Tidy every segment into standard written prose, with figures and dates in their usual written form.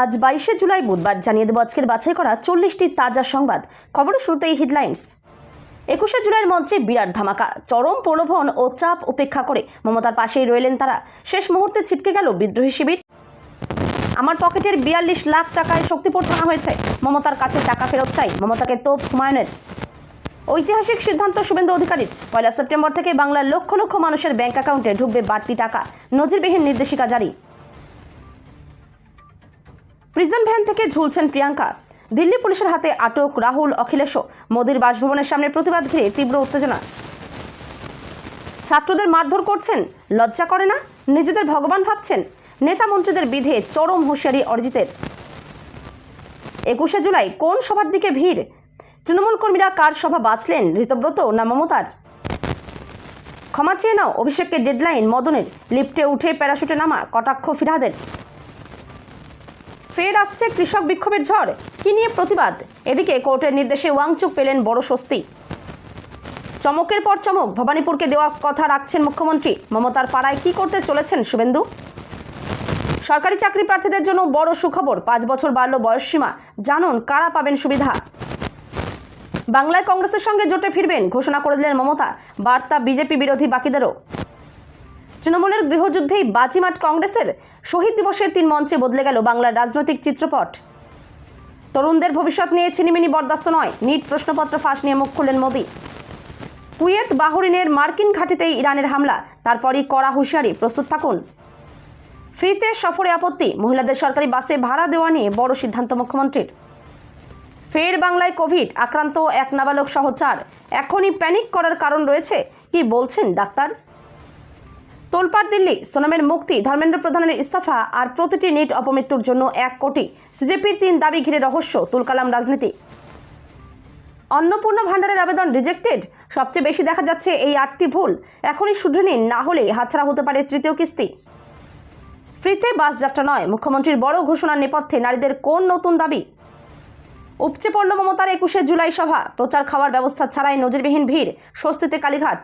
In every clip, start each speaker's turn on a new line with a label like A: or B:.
A: আজ 22শে জুলাই বুধবার জানিয়ে দেব আজকের বাছাই করা 40টি তাজা সংবাদ। খবরের শুরুতেই হেডলাইন্স। 21শে জুলাইয়ের মঞ্চে বিরাট ধামাকা, চরম প্রলোভন ও চাপ উপেক্ষা করে মমতার পাশেই রইলেন তারা। শেষ মুহূর্তে ছিটকে গেল বিদ্রোহী শিবির। আমার পকেটের 42 লাখ টাকায় শক্তিপুর থানা হয়েছে, মমতার কাছে টাকা ফেরত চাই, মমতাকে তোপ হুমায়ুনের। ঐতিহাসিক সিদ্ধান্ত শুভেন্দু অধিকারীর, 1 সেপ্টেম্বর থেকে বাংলার লক্ষ লক্ষ মানুষের ব্যাংক অ্যাকাউন্টে ঢুকবে বাড়তি টাকা, নজিরবিহীন নির্দেশিকা জারি। প্রিজন ভ্যান থেকে ঝুলছেন প্রিয়াঙ্কা, দিল্লি পুলিশের হাতে আটক রাহুল অখিলেশও। মোদির বাসভবনের সামনে প্রতিবাদ ঘিরে তীব্র উত্তেজনা। ছাত্রদের মারধর করছেন, লজ্জা করে না? নিজেদের ভগবান ভাবছেন? নেতা মন্ত্রীদের বিধে চরম হুঁশিয়ারি অরিজিতের। 21শে জুলাই কোন সভার দিকে ভিড়? তৃণমূল কর্মীরা কার সভা বাঁচলেন, ঋতব্রত না মমতার? ক্ষমা চেয়ে নাও, অভিষেককে ডেডলাইন মদনের। লিফটে উঠে প্যারাশুটে নামা, কটাক্ষ ফিরহাদের। ফের আসছে কৃষক বিক্ষোভের ঝড়, কি নিয়ে প্রতিবাদ? এদিকে কোর্টের নির্দেশে ওয়াংচুক পেলেন বড় স্বস্তি। চমকের পর চমক, ভবানীপুরকে দেওয়া কথা রাখছেন মুখ্যমন্ত্রী। মমতার পাড়ায় কি করতে চলেছেন শুভেন্দু? সরকারি চাকরি প্রার্থীদের জন্য বড় সুখবর, 5 বছর বাড়ল বয়সসীমা। জানুন কারা পাবেন সুবিধা। বাংলায় কংগ্রেসের সঙ্গে জোটে ফিরবেন, ঘোষণা করে দিলেন মমতা। বার্তা বিজেপি বিরোধী বাকিদেরও। তৃণমূলের গৃহযুদ্ধেই বাজিমাট কংগ্রেসের। শহীদ দিবসের 3 মঞ্চে বদলে গেল বাংলার রাজনৈতিক চিত্রপট। তরুণদের ভবিষ্যৎ নিয়ে ছিনিমিনি বরদাস্ত নয়, নিট প্রশ্নপত্র ফাঁস নিয়ে মুখ খুললেন মোদি। কুয়েত বাহরিনের মার্কিন ঘাঁটিতেই ইরানের হামলা, তারপরই কড়া হুঁশিয়ারি, প্রস্তুত থাকুন। ফ্রিতে সফরে আপত্তি, মহিলাদের সরকারি বাসে ভাড়া দেওয়া নিয়ে বড় সিদ্ধান্ত মুখ্যমন্ত্রীর। ফের বাংলায় কোভিড আক্রান্ত 1 নাবালক সহ 4। এখনই প্যানিক করার কারণ রয়েছে, কি বলছেন ডাক্তার? তোলপাড় দিল্লি, সোনামের মুক্তি, ধর্মেন্দ্র প্রধানের ইস্তফা আর প্রতিটি নিট অপমৃত্যুর জন্য 1 কোটি। সিজেপির 3 দাবি ঘিরে রহস্য, তুলকালাম রাজনীতি। অন্নপূর্ণা ভান্ডারের আবেদন রিজেক্টেড, সবচেয়ে বেশি দেখা যাচ্ছে এই 8টি ভুল। এখনই শুধরে নিন, না হলে হাতছাড়া হতে পারে তৃতীয় কিস্তি। ফ্রিতে বাস যাত্রা নয়, মুখ্যমন্ত্রীর বড় ঘোষণার নেপথ্যে নারীদের কোন নতুন দাবি? উপচে পড়ল মমতার 21শে জুলাই সভা, প্রচার খাওয়ার ব্যবস্থা ছাড়াই নজিরবিহীন ভিড়, স্বস্তিতে কালীঘাট।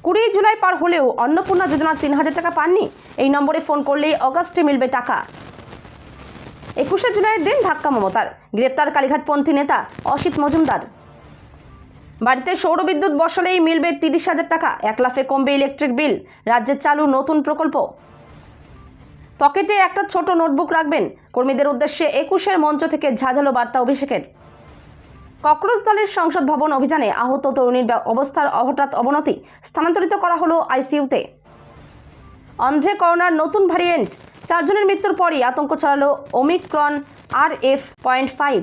A: 20 জুলাই পার হলেও অন্নপূর্ণা যোজনা 3000 টাকা পাননি? এই নম্বরে ফোন করলেই অগাস্টে মিলবে টাকা। 21শে জুলাইয়ের দিন ধাক্কা মমতার, গ্রেপ্তার কালীঘাটপন্থী নেতা অসিত মজুমদার। বাড়িতে সৌরবিদ্যুৎ বসালেই মিলবে 30,000 টাকা, 1 লাফে কমবে ইলেকট্রিক বিল। রাজ্যে চালু নতুন প্রকল্প। পকেটে একটা ছোট নোটবুক রাখবেন, কর্মীদের উদ্দেশ্যে 21শের মঞ্চ থেকে ঝাঁঝালো বার্তা অভিষেকের। ককরোচ দলের সংসদ ভবন অভিযানে আহত তরুণীর অবস্থার হঠাৎ অবনতি, স্থানান্তরিত করা হলো আইসিইউতে। অন্ধ্রে করোনার নতুন ভ্যারিয়েন্ট, 4 জনের মৃত্যুর পরই আতঙ্ক ছড়ালো ওমিক্রন RF.5।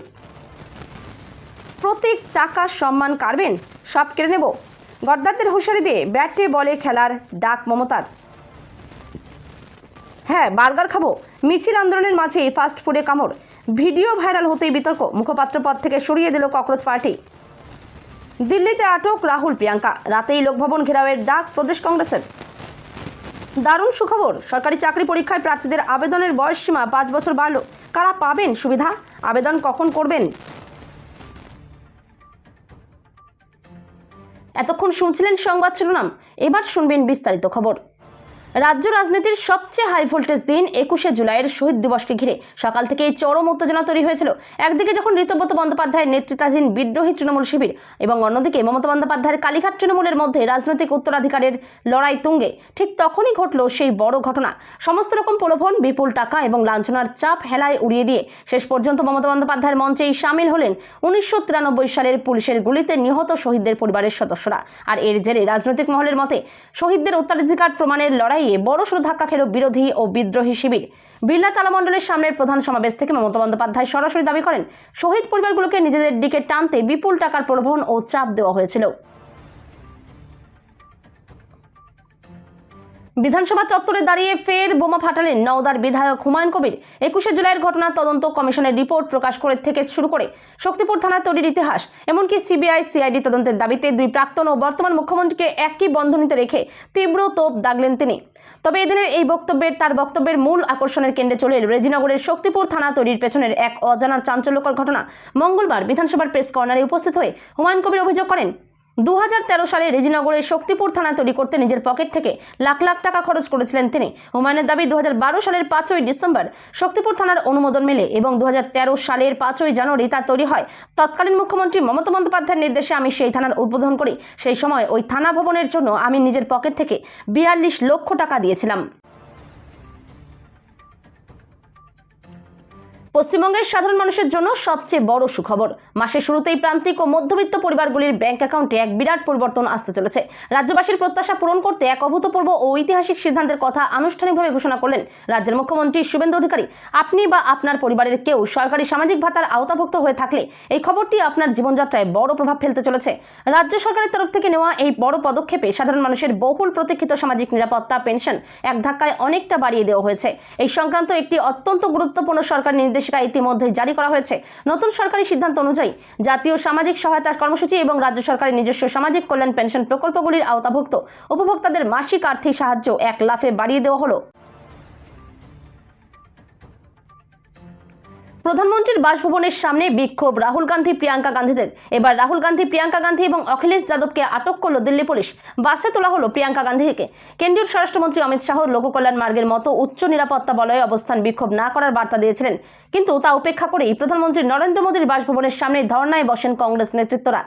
A: প্রতীক, টাকা, সম্মান কাড়বেন, সব কেড়ে নেব। গদ্দারদের হুঁশিয়ারি দিয়ে ব্যাটে বলে খেলার ডাক মমতার। হ্যাঁ, বার্গার খাবো, মিছিল আন্দোলনের মাঝেই ফাস্ট ফুডে কামড়। ভিডিও ভাইরাল হতেই বিতর্ক, মুখপাত্র পদ থেকে সরিয়ে দিল ককরোচ পার্টি। দিল্লিতে আটক রাহুল প্রিয়াঙ্কা, রাতেই লোকভবন ঘেরাওয়ের ডাক প্রদেশ কংগ্রেসের। দারুণ সুখবর, সরকারি চাকরি পরীক্ষায় প্রার্থীদের আবেদনের বয়সসীমা 5 বছর বাড়ল। কারা পাবেন সুবিধা? আবেদন কখন করবেন? এতক্ষণ শুনছিলেন সংবাদ শিরোনাম, এবার শুনবেন বিস্তারিত খবর। রাজ্য রাজনীতির সবচেয়ে হাই ভোল্টেজ দিন 21শে জুলাইয়ের শহীদ দিবসকে ঘিরে সকাল থেকেই চরম উত্তেজনা তৈরি হয়েছিল। একদিকে যখন ঋতব্রত বন্দ্যোপাধ্যায়ের নেতৃত্বাধীন বিদ্রোহী তৃণমূল শিবির এবং অন্যদিকে মমতা বন্দ্যোপাধ্যায়ের কালীঘাট তৃণমূলের মধ্যে রাজনৈতিক উত্তরাধিকারের লড়াই তুঙ্গে, ঠিক তখনই ঘটল সেই বড় ঘটনা। সমস্ত রকম প্রলোভন, বিপুল টাকা এবং লাঞ্ছনার চাপ হেলায় উড়িয়ে দিয়ে শেষ পর্যন্ত মমতা বন্দ্যোপাধ্যায়ের মঞ্চেই সামিল হলেন 1993 সালের পুলিশের গুলিতে নিহত শহীদদের পরিবারের সদস্যরা। আর এর জেরে রাজনৈতিক মহলের মতে শহীদদের উত্তরাধিকার প্রমাণের লড়াইয়ে বড়সড় ধাক্কা খেল বিরোধী ও বিদ্রোহী শিবির। বিড়লা তালামণ্ডলের সামনের প্রধান সমাবেশ থেকে মমতা বন্দ্যোপাধ্যায় সরাসরি দাবি করেন, শহীদ পরিবারগুলোকে নিজেদের দিকে টানতে বিপুল টাকার প্রলোভন ও চাপ দেওয়া হয়েছিল। বিধানসভা চত্বরে দাঁড়িয়ে ফের বোমা ফাটালেন নওদার বিধায়ক হুমায়ুন কবির। 21শে জুলাইয়ের ঘটনার তদন্ত কমিশনের রিপোর্ট প্রকাশ করে থেকে শুরু করে শক্তিপুর থানায় তৈরির ইতিহাস, এমনকি সিবিআই সিআইডি তদন্তের দাবিতে 2 প্রাক্তন ও বর্তমান মুখ্যমন্ত্রীকে একই বন্ধনীতে রেখে তীব্র তোপ দাগলেন তিনি। তবে এদিনের এই তার বক্তব্যের মূল আকর্ষণের কেন্দ্রে চলে এল রেজিনগরের শক্তিপুর থানা তৈরির পেছনের এক অজানার চাঞ্চল্যকর ঘটনা। মঙ্গলবার বিধানসভার প্রেস কর্নারে উপস্থিত হয়ে হুমায়ুন কবির অভিযোগ করেন, 2013 সালে রেজিনগরের শক্তিপুর থানা তৈরি করতে নিজের পকেট থেকে লাখ লাখ টাকা খরচ করেছিলেন তিনি। হুমায়ুনের দাবি 2012 সালের 5ই ডিসেম্বর শক্তিপুর থানার অনুমোদন মেলে এবং 2013 সালের 5ই জানুয়ারি তা তৈরি হয়। তৎকালীন মুখ্যমন্ত্রী মমতা বন্দ্যোপাধ্যায়ের নির্দেশে আমি সেই থানার উদ্বোধন করি। সেই সময় ওই থানা ভবনের জন্য আমি নিজের পকেট থেকে 42 লক্ষ টাকা দিয়েছিলাম। পশ্চিমবঙ্গের সাধারণ মানুষের জন্য সবচেয়ে বড় সুখবর, মাসের শুরুতেই প্রান্তিক ও মধ্যবিত্ত পরিবারগুলির ব্যাংক অ্যাকাউন্টে এক বিরাট পরিবর্তন আসতে চলেছে। রাজ্যবাসীর প্রত্যাশা পূরণ করতে এক অভূতপূর্ব ও ঐতিহাসিক সিদ্ধান্তের কথা আনুষ্ঠানিকভাবে ঘোষণা করলেন রাজ্যের মুখ্যমন্ত্রী শুভেন্দু অধিকারী। আপনি বা আপনার পরিবারের কেউ সরকারি সামাজিক ভাতার আওতাভুক্ত হয়ে থাকলে এই খবরটি আপনার জীবনযাত্রায় বড় প্রভাব ফেলতে চলেছে। রাজ্য সরকারের তরফ থেকে নেওয়া এই বড় পদক্ষেপে সাধারণ মানুষের বহুল প্রতীক্ষিত সামাজিক নিরাপত্তা পেনশন এক ধাক্কায় অনেকটা বাড়িয়ে দেওয়া হয়েছে। এই সংক্রান্ত একটি অত্যন্ত গুরুত্বপূর্ণ সরকারি নির্দেশিকা ইতিমধ্যে জারি করা হয়েছে। নতুন সরকারি সিদ্ধান্ত অনুযায়ী জাতীয় সামাজিক সহায়তা কর্মসূচি এবং রাজ্য সরকারের নিজস্ব সামাজিক কল্যাণ পেনশন প্রকল্পগুলির আওতাভুক্ত উপভোক্তাদের মাসিক আর্থিক সাহায্য এক লাফে বাড়িয়ে দেওয়া হলো। প্রধানমন্ত্রীর বাসভবনের সামনে বিক্ষোভ রাহুল গান্ধী প্রিয়াঙ্কা গান্ধীদের। এবার রাহুল গান্ধী, প্রিয়াঙ্কা গান্ধী এবং অখিলেশ যাদবকে আটক করল দিল্লি পুলিশ। বাসে তোলা হলো প্রিয়াঙ্কা গান্ধীকে। কেন্দ্রীয় স্বরাষ্ট্রমন্ত্রী অমিত শাহ লোককল্যাণ মার্গের মতো উচ্চ নিরাপত্তা বলয়ে অবস্থান বিক্ষোভ না করার বার্তা দিয়েছিলেন, কিন্তু তা উপেক্ষা করেই প্রধানমন্ত্রী নরেন্দ্র মোদীর বাসভবনের সামনে ধর্নায় বসেন কংগ্রেস নেতৃত্বরা।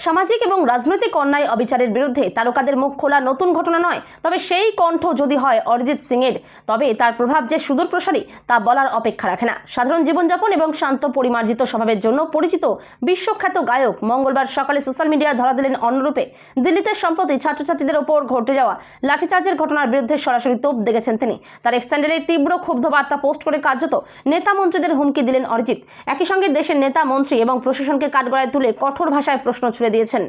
A: সামাজিক এবং রাজনৈতিক অন্যায় অবিচারের বিরুদ্ধে তারকাদের মুখ খোলা নতুন ঘটনা নয়, তবে সেই কণ্ঠ যদি হয় অরিজিৎ সিংয়ের, তবে তার প্রভাব যে সুদূর প্রসারী তা বলার অপেক্ষা রাখে না। সাধারণ জীবনযাপন এবং শান্ত পরিমার্জিত স্বভাবের জন্য পরিচিত বিশ্বখ্যাত গায়ক মঙ্গলবার সকালে সোশ্যাল মিডিয়ায় ধরা দিলেন অন্যরূপে। দিল্লিতে সম্প্রতি ছাত্রছাত্রীদের ওপর ঘটে যাওয়া লাঠিচার্জের ঘটনার বিরুদ্ধে সরাসরি তোপ দেখেছেন তিনি। তার এক্স হ্যান্ডেলে তীব্র ক্ষুব্ধ বার্তা পোস্ট করে কার্যত নেতা মন্ত্রীদের হুমকি দিলেন অরিজিৎ। একই সঙ্গে দেশের নেতা মন্ত্রী এবং প্রশাসনকে কাঠগড়ায় তুলে কঠোর ভাষায় প্রশ্ন ছুড়ে দিয়েছেন।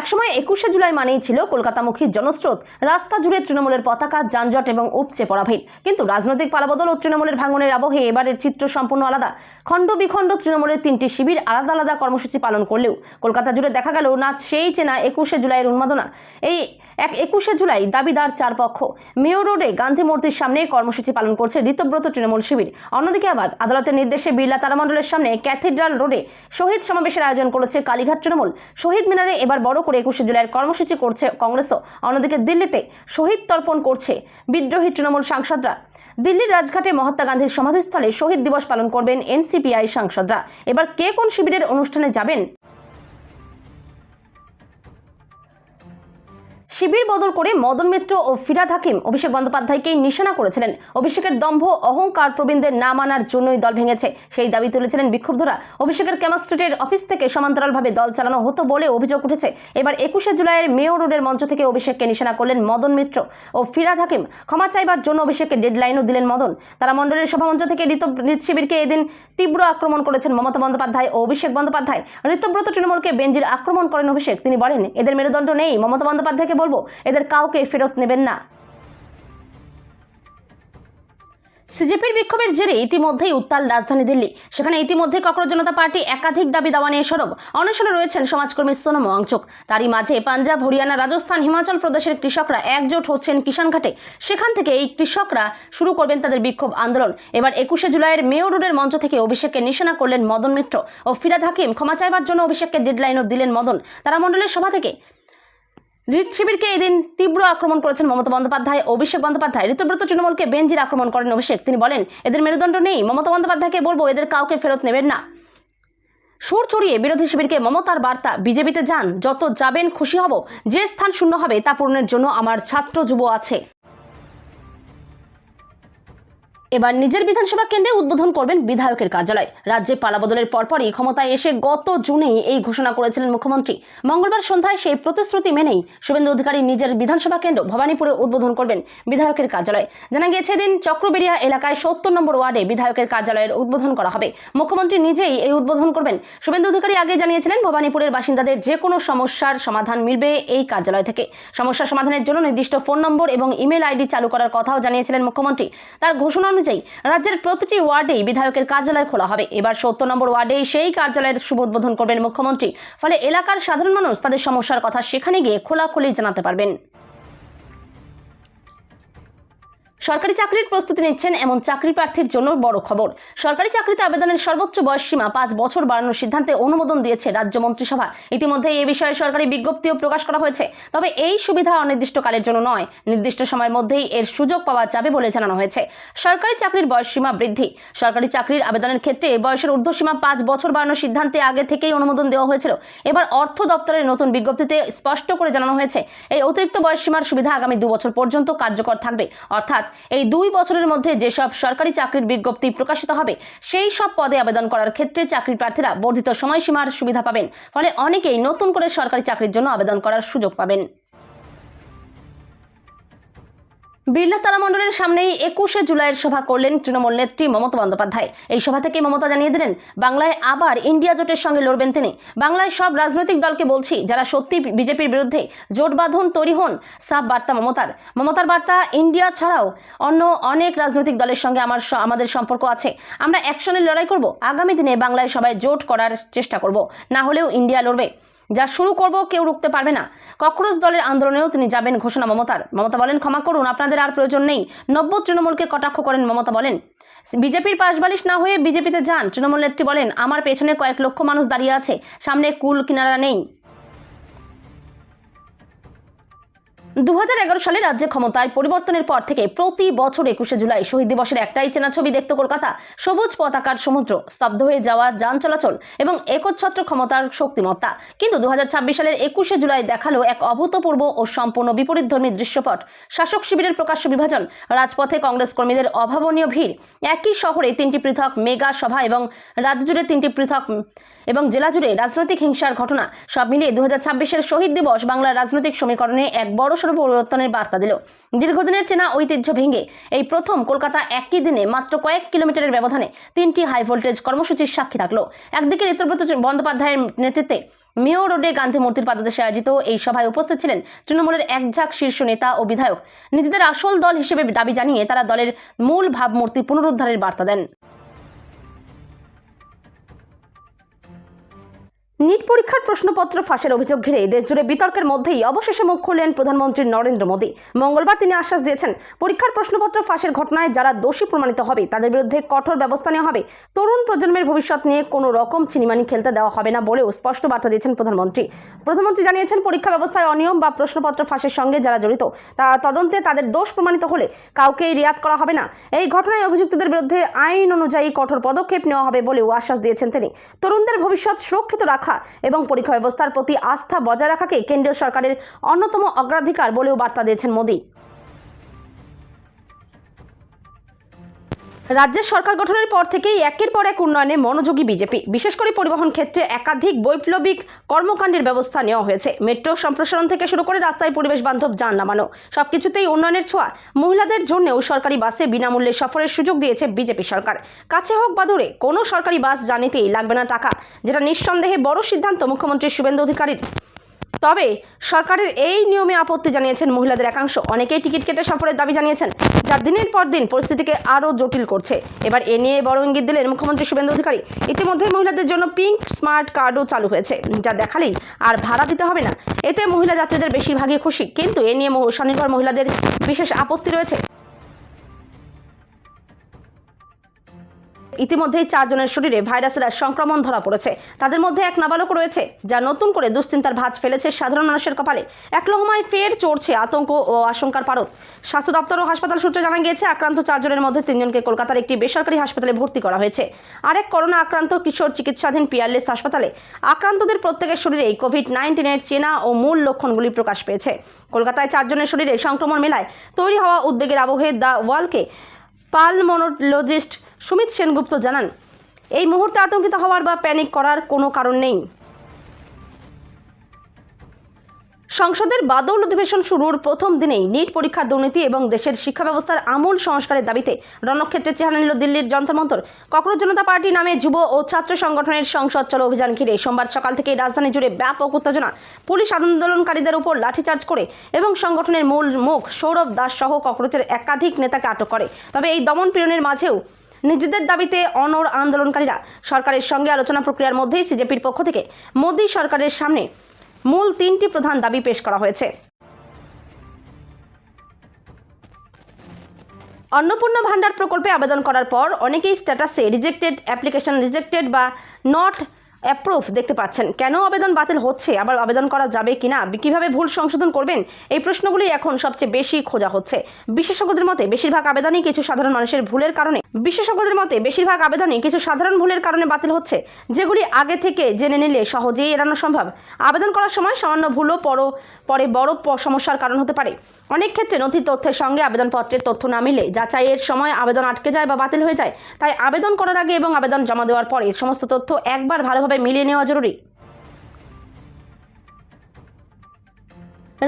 A: একসময় 21শে জুলাই মানেই ছিল কলকাতামুখী জনস্রোত, রাস্তা জুড়ে তৃণমূলের পতাকা, যানজট এবং উপচে পড়া ভিড়। কিন্তু রাজনৈতিক পালাবদল ও তৃণমূলের ভাঙনের আবহে এবারের চিত্র সম্পূর্ণ আলাদা। খণ্ড বিখণ্ড তৃণমূলের 3টি শিবির আলাদা আলাদা কর্মসূচি পালন করলেও কলকাতা জুড়ে দেখা গেল না সেই চেনা 21শে জুলাইয়ের উন্মাদনা। এই 21শে জুলাই দাবিদার চার পক্ষ। মেয়র রোডে গান্ধী মূর্তির সামনে কর্মসূচি পালন করছে ঋতব্রত তৃণমূল শিবির। অন্যদিকে আবার আদালতের নির্দেশে বিড়লা তারামণ্ডলের সামনে ক্যাথিড্রাল রোডে শহীদ সমাবেশের আয়োজন করেছে কালীঘাট তৃণমূল। শহীদ মিনারে এবার বড় করে 21শে জুলাইয়ের কর্মসূচি করছে কংগ্রেসও। অন্যদিকে দিল্লিতে শহীদ তর্পণ করছে বিদ্রোহী তৃণমূল সাংসদরা। দিল্লির রাজঘাটে মহাত্মা গান্ধীর সমাধিস্থলে শহীদ দিবস পালন করবেন এনসিপিআই সাংসদরা। এবার কে কোন শিবিরের অনুষ্ঠানে যাবেন? শিবির বদল করে মদন মিত্র ও ফিরহাদ হাকিম অভিষেক বন্দ্যোপাধ্যায়কেই নিশানা করেছিলেন। অভিষেকের দম্ভ অহংকার প্রবীণদের না মানার জন্যই দল ভেঙেছে, সেই দাবি তুলেছিলেন বিক্ষুব্ধরা। অভিষেকের ক্যামাক স্ট্রিটের অফিস থেকে সমান্তরালভাবে দল চালানো হতো বলে অভিযোগ উঠেছে। এবার 21শে জুলাইয়ের মেয়র রোডের মঞ্চ থেকে অভিষেককে নিশানা করলেন মদন মিত্র ও ফিরহাদ হাকিম। ক্ষমা চাইবার জন্য অভিষেককে ডেডলাইনও দিলেন মদন। তারা মণ্ডলের সভামঞ্চ থেকে ঋত শিবিরকে এদিন তীব্র আক্রমণ করেছেন মমতা বন্দ্যোপাধ্যায় ও অভিষেক বন্দ্যোপাধ্যায়। ঋতব্রত তৃণমূলকে বেঞ্জির আক্রমণ করেন অভিষেক। তিনি বলেন, এদের মেরুদণ্ড নেই। মমতা বন্দ্যোপাধ্যায়কে বলবো, এদের কাউকে ফেরত নেবেন না। সিজেপির বিক্ষোভের জেরে ইতিমধ্যেই উত্তাল রাজধানী দিল্লি। সেখানে ইতিমধ্যে ককরোচ জনতা পার্টি একাধিক দাবি দাওয়া নিয়ে সরব। অনশনে রয়েছেন সমাজকর্মী সোনম ওয়াংচুক। তারই মাঝে পাঞ্জাব, হরিয়ানা, রাজস্থান, হিমাচল প্রদেশের কৃষকরা একজোট হচ্ছেন কিষানঘাটে। সেখান থেকে এই কৃষকরা শুরু করবেন তাদের বিক্ষোভ আন্দোলন। এবার 21শে জুলাইয়ের মেয়র রোডের মঞ্চ থেকে অভিষেককে নিশানা করলেন মদন মিত্র ও ফিরহাদ হাকিম। ক্ষমা চাইবার জন্য অভিষেককে ডেডলাইনও দিলেন মদন। তারা মণ্ডলের সভা থেকে ঋত শিবিরকে এদিন তীব্র আক্রমণ করেছেন মমতা বন্দ্যোপাধ্যায় ও অভিষেক বন্দ্যোপাধ্যায়। ঋতব্রত তৃণমূলকে বেঞ্জির আক্রমণ করেন অভিষেক। তিনি বলেন, এদের মেরুদণ্ড নেই। মমতা বন্দ্যোপাধ্যায়কে বলবো, এদের কাউকে ফেরত নেবেন না। সুর চড়িয়ে বিরোধী শিবিরকে মমতার বার্তা, বিজেপিতে যান, যত যাবেন খুশি হব। যে স্থান শূন্য হবে তা পূরণের জন্য আমার ছাত্র যুব আছে। এবার নিজের বিধানসভা কেন্দ্রে উদ্বোধন করবেন বিধায়কের কার্যালয়। রাজ্যে পালাবদলের পরপরই ক্ষমতায় এসে গত জুনেই এই ঘোষণা করেছিলেন মুখ্যমন্ত্রী। মঙ্গলবার সন্ধ্যায় সেই প্রতিশ্রুতি মেনেই শুভেন্দু অধিকারী নিজের বিধানসভা কেন্দ্র ভবানীপুরে উদ্বোধন করবেন বিধায়কের কার্যালয়। জানা গিয়েছে, দিন চক্রবেড়িয়া এলাকায় 70 নম্বর ওয়ার্ডে বিধায়কের কার্যালয়ের উদ্বোধন করা হবে। মুখ্যমন্ত্রী নিজেই এই উদ্বোধন করবেন। শুভেন্দু অধিকারী আগে জানিয়েছিলেন, ভবানীপুরের বাসিন্দাদের যে কোনো সমস্যার সমাধান মিলবে এই কার্যালয় থেকে। সমস্যা সমাধানের জন্য নির্দিষ্ট ফোন নম্বর এবং ইমেল আইডি চালু করার কথাও জানিয়েছিলেন মুখ্যমন্ত্রী। তার ঘোষণা অনুযায়ী রাজ্যের প্রতিটি ওয়ার্ডেই বিধায়কের কার্যালয় খোলা হবে। এবার 70 নম্বর ওয়ার্ডেই সেই কার্যালয়ের শুভ উদ্বোধন করবেন মুখ্যমন্ত্রী। ফলে এলাকার সাধারণ মানুষ তাদের সমস্যার কথা সেখানে গিয়ে খোলাখুলি জানাতে পারবেন। সরকারি চাকরির প্রস্তুতি নিচ্ছেন এমন চাকরি প্রার্থীর জন্য বড় খবর। সরকারি চাকরিতে আবেদনের সর্বোচ্চ বয়স সীমা 5 বছর বাড়ানোর সিদ্ধান্তে অনুমোদন দিয়েছে রাজ্য মন্ত্রিসভা। ইতিমধ্যে এই বিষয়ে সরকারি বিজ্ঞপ্তিও প্রকাশ করা হয়েছে। তবে এই সুবিধা অনির্দিষ্টকালের জন্য নয়, নির্দিষ্ট সময়ের মধ্যেই এর সুযোগ পাওয়া যাবে বলে জানানো হয়েছে। সরকারি চাকরির বয়স সীমা বৃদ্ধি। সরকারি চাকরির আবেদনের ক্ষেত্রে বয়সের ঊর্ধ্বসীমা 5 বছর বাড়ানোর সিদ্ধান্তে আগে থেকেই অনুমোদন দেওয়া হয়েছিল। এবার অর্থ দপ্তরের নতুন বিজ্ঞপ্তিতে স্পষ্ট করে জানানো হয়েছে এই অতিরিক্ত বয়স সীমার সুবিধা আগামী 2 বছর পর্যন্ত কার্যকর থাকবে। অর্থাৎ এই 2 বছরের মধ্যে যেসব সরকারি চাকরির বিজ্ঞপ্তি প্রকাশিত হবে সেই সব পদে আবেদন করার ক্ষেত্রে চাকরি প্রার্থীরা বর্ধিত সময়সীমার সুবিধা পাবেন। ফলে অনেকেই নতুন করে সরকারি চাকরির জন্য আবেদন করার সুযোগ পাবেন। বিড়লা তারামণ্ডলের সামনেই 21শে জুলাইয়ের সভা করলেন তৃণমূল নেত্রী মমতা বন্দ্যোপাধ্যায়। এই সভা থেকে মমতা জানিয়ে দিলেন বাংলায় আবার ইন্ডিয়া জোটের সঙ্গে লড়বেন তিনি। বাংলায় সব রাজনৈতিক দলকে বলছি, যারা সত্যি বিজেপির বিরুদ্ধে জোট বাঁধুন, তৈরি হন। সাফ বার্তা মমতার বার্তা, ইন্ডিয়া ছাড়াও অন্য অনেক রাজনৈতিক দলের সঙ্গে আমাদের সম্পর্ক আছে। আমরা অ্যাকশনের লড়াই করব। আগামী দিনে বাংলায় সবাই জোট করার চেষ্টা করব, না হলেও ইন্ডিয়া লড়বে। যা শুরু করব কেউ রুখতে পারবে না। ককরোচ দলের আন্দোলনেও তিনি যাবেন, ঘোষণা মমতা বলেন, ক্ষমা করুন, আপনাদের আর প্রয়োজন নেই। নব্য তৃণমূলকে কটাক্ষ করেন মমতা, বলেন বিজেপির পাশবালিশ না হয়ে বিজেপিতে যান। তৃণমূল নেত্রী বলেন, আমার পেছনে কয়েক লক্ষ মানুষ দাঁড়িয়ে আছে, সামনে কুল কিনারা নেই। 2011 সালে রাজ্যে ক্ষমতায় পরিবর্তনের পর থেকে প্রতি বছর 21শে জুলাই শহীদ দিবসের একটাই চেনা ছবি দেখত কলকাতা। সবুজ পতাকার সমুদ্র, স্তব্ধ হয়ে যাওয়া যান চলাচল এবং একচ্ছত্র ক্ষমতার শক্তিমত্তা। কিন্তু 2026 সালের 21শে জুলাই দেখালো এক অভূতপূর্ব ও সম্পূর্ণ বিপরীতধর্মী দৃশ্যপট। শাসক শিবিরের প্রকাশ্য বিভাজন, রাজপথে কংগ্রেস কর্মীদের অভাবনীয় ভিড়, একই শহরে 3টি পৃথক মেগা সভা এবং রাজ্য জুড়ে 3টি পৃথক এবং জেলা জুড়ে রাজনৈতিক হিংসার ঘটনা, সব মিলিয়ে 2026-এর শহীদ দিবস বাংলার রাজনৈতিক সমীকরণে এক বড়সড় পরিবর্তনের বার্তা দিল। দীর্ঘদিনের চেনা ঐতিহ্য ভেঙে এই প্রথম কলকাতা একই দিনে মাত্র কয়েক কিলোমিটারের ব্যবধানে 3টি হাই ভোল্টেজ কর্মসূচির সাক্ষী থাকলো। একদিকে ঋতুব্রত বন্দ্যোপাধ্যায়ের নেতৃত্বে মেয়ো রোডে গান্ধী মূর্তির পাদদেশে আয়োজিত এই সভায় উপস্থিত ছিলেন তৃণমূলের একঝাঁক শীর্ষ নেতা ও বিধায়ক। নিজেদের আসল দল হিসেবে দাবি জানিয়ে তারা দলের মূল ভাবমূর্তি পুনরুদ্ধারের বার্তা দেন। নিট পরীক্ষার প্রশ্নপত্র ফাঁসের অভিযোগ ঘিরে দেশজুড়ে বিতর্কের মধ্যেই অবশেষে মুখ খুললেন প্রধানমন্ত্রী নরেন্দ্র মোদী। মঙ্গলবার তিনি আশ্বাস দিয়েছেন, পরীক্ষার প্রশ্নপত্র ফাঁসের ঘটনায় যারা দোষী প্রমাণিত হবে তাদের বিরুদ্ধে কঠোর ব্যবস্থা নেওয়া হবে। তরুণ প্রজন্মের ভবিষ্যৎ নিয়ে কোনো রকম চিনিমানি খেলতে দেওয়া হবে না বলেও স্পষ্ট বার্তা দিয়েছেন প্রধানমন্ত্রী জানিয়েছেন, পরীক্ষা ব্যবস্থায় অনিয়ম বা প্রশ্নপত্র ফাঁসের সঙ্গে যারা জড়িত তা তদন্তে তাদের দোষ প্রমাণিত হলে কাউকেই রিয়াত করা হবে না। এই ঘটনায় অভিযুক্তদের বিরুদ্ধে আইন অনুযায়ী কঠোর পদক্ষেপ নেওয়া হবে বলেও আশ্বাস দিয়েছেন তিনি। তরুণদের ভবিষ্যৎ সুরক্ষিত রাখা এবং পরীক্ষা ব্যবস্থার প্রতি আস্থা বজায় রাখাকে কেন্দ্রীয় সরকারের অন্যতম অগ্রাধিকার বলেও বার্তা দিয়েছেন মোদী। রাজ্যের সরকার গঠনের পর থেকেই একের পর এক উন্নয়নে মনোযোগী বিজেপি। বিশেষ করে পরিবহন ক্ষেত্রে একাধিক বৈপ্লবিক কর্মকাণ্ডের ব্যবস্থা নেওয়া হয়েছে। মেট্রো সম্প্রসারণ থেকে শুরু করে রাস্তায় পরিবেশ বান্ধব যান নামানো, সবকিছুতেই উন্নয়নের ছোঁয়া। মহিলাদের জন্যও সরকারি বাসে বিনামূল্যে সফরের সুযোগ দিয়েছে বিজেপি সরকার। কাছে হোক বা দূরে কোনো সরকারি বাস জানিতেই লাগবে না টাকা, যেটা নিঃসন্দেহে বড় সিদ্ধান্ত মুখ্যমন্ত্রী শুভেন্দু অধিকারীর। তবে সরকারের এই নিয়মে আপত্তি জানিয়েছেন মহিলাদের একাংশ। অনেকেই টিকিট কেটে সফরের দাবি জানিয়েছেন, যা দিনের পর দিন পরিস্থিতিকে আরও জটিল করছে। এবার এ নিয়ে বড় ইঙ্গিত দিলেন মুখ্যমন্ত্রী শুভেন্দু অধিকারী। ইতিমধ্যে মহিলাদের জন্য পিঙ্ক স্মার্ট কার্ডও চালু হয়েছে, যা দেখালেই আর ভাড়া দিতে হবে না। এতে মহিলা যাত্রীদের বেশিরভাগই খুশি, কিন্তু এ নিয়ে স্বনির্ভর মহিলাদের বিশেষ আপত্তি রয়েছে। ইতিমধ্যেই 4 জনের শরীরে ভাইরাসের সংক্রমণ ধরা পড়েছে। তাদের মধ্যে এক নাবালক রয়েছে, যা নতুন করে দুশ্চিন্তার ভাঁজ ফেলেছে সাধারণ মানুষের কপালে। এক লহমায় ফের চড়ছে আতঙ্ক ও আশঙ্কার পারদ। স্বাস্থ্য দপ্তর ও হাসপাতাল সূত্রে জানা গিয়েছে, আক্রান্ত 4 জনের মধ্যে 3 জনকে কলকাতার একটি বেসরকারি হাসপাতালে ভর্তি করা হয়েছে। আরেক করোনা আক্রান্ত কিশোর চিকিৎসাধীন পিয়ারলেস হাসপাতালে। আক্রান্তদের প্রত্যেকের শরীরে কোভিড-19-এর চেনা ও মূল লক্ষণগুলি প্রকাশ পেয়েছে। কলকাতায় 4 জনের শরীরে সংক্রমণ মেলায় তৈরি হওয়া উদ্বেগের আবহে দ্য ওয়ালকে পালমোনোলজিস্ট সুমিত সেনগুপ্ত জানান, এই মুহূর্তে আতঙ্কিত হওয়ার বা প্যানিক করার কোনো কারণ নেই। সংসদের বাদল অধিবেশন শুরুর প্রথম দিনেই নিট পরীক্ষার দুর্নীতি এবং দেশের শিক্ষা ব্যবস্থার আমূল সংস্কারের দাবিতে রণক্ষেত্রে চেহারা নিল দিল্লির যন্তর মন্তর। ককরোচ জনতা পার্টি নামে যুব ও ছাত্র সংগঠনের সংসদ চলো অভিযান ঘিরে সোমবার সকাল থেকে রাজধানী জুড়ে ব্যাপক উত্তেজনা। পুলিশ আন্দোলনকারীদের উপর লাঠিচার্জ করে এবং সংগঠনের মূল মুখ সৌরভ দাস সহ ককরোচের একাধিক নেতাকে আটক করে। তবে এই দমন পীড়নের মাঝেও নিজেদের দাবিতে অনড় আন্দোলনকারীরা। সরকারের সঙ্গে আলোচনা প্রক্রিয়ার মধ্যেই সিজেপির পক্ষ থেকে মোদী সরকারের সামনে মূল 3টি প্রধান দাবি পেশ করা হয়েছে। অন্নপূর্ণা ভান্ডার প্রকল্পে আবেদন করার পর অনেকেই স্ট্যাটাসে রিজেক্টেড, অ্যাপ্লিকেশন রিজেক্টেড বা নট অ্যাপ্রুভ দেখতে পাচ্ছেন। কেন আবেদন বাতিল হচ্ছে, আবার আবেদন করা যাবে কিনা, কিভাবে ভুল সংশোধন করবেন, এই প্রশ্নগুলি এখন সবচেয়ে বেশি খোঁজা হচ্ছে। বিশেষজ্ঞদের মতে বেশিরভাগ আবেদনই কিছু সাধারণ ভুলের কারণে বাতিল হচ্ছে, যেগুলি আগে থেকে জেনে নিলে সহজেই এড়ানো সম্ভব। আবেদন করার সময় সামান্য ভুলও পরে বড় সমস্যার কারণ হতে পারে। অনেক ক্ষেত্রে নথির তথ্যের সঙ্গে আবেদনপত্রের তথ্য না মিলে যাচাইয়ের সময় আবেদন আটকে যায় বা বাতিল হয়ে যায়। তাই আবেদন করার আগে এবং আবেদন জমা দেওয়ার পরে সমস্ত তথ্য একবার ভালোভাবে মিলিয়ে নেওয়া জরুরি।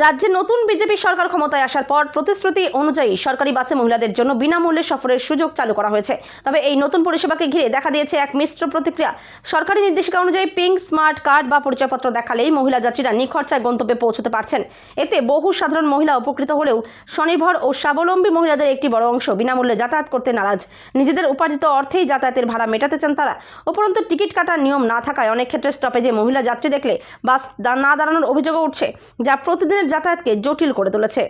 A: রাজ্যে নতুন বিজেপি সরকার ক্ষমতায় আসার পর প্রতিশ্রুতি অনুযায়ী সরকারি বাসে মহিলাদের জন্য বিনামূল্যে সফরের সুযোগ চালু করা হয়েছে। তবে এই নতুন পরিষেবাকে ঘিরে দেখা দিয়েছে এক মিশ্র প্রতিক্রিয়া। সরকারি নির্দেশিকা অনুযায়ী পিঙ্ক স্মার্ট কার্ড বা পরিচয়পত্র দেখালেই মহিলা যাত্রীরা নিখরচায় গন্তব্যে পৌঁছতে পারছেন। এতে বহু সাধারণ মহিলা উপকৃত হলেও স্বনির্ভর ও স্বাবলম্বী মহিলাদের একটি বড় অংশ বিনামূল্যে যাতায়াত করতে নারাজ। নিজেদের উপার্জিত অর্থেই যাতায়াতের ভাড়া মেটাতে চান তারা। উপরন্তু টিকিট কাটার নিয়ম না থাকায় অনেক ক্ষেত্রে স্টপেজে মহিলা যাত্রী দেখলে বাস না দাঁড়ানোর অভিযোগও উঠছে, যা প্রতিদিনের যাতায়াতকে জটিল করে তুলেছে।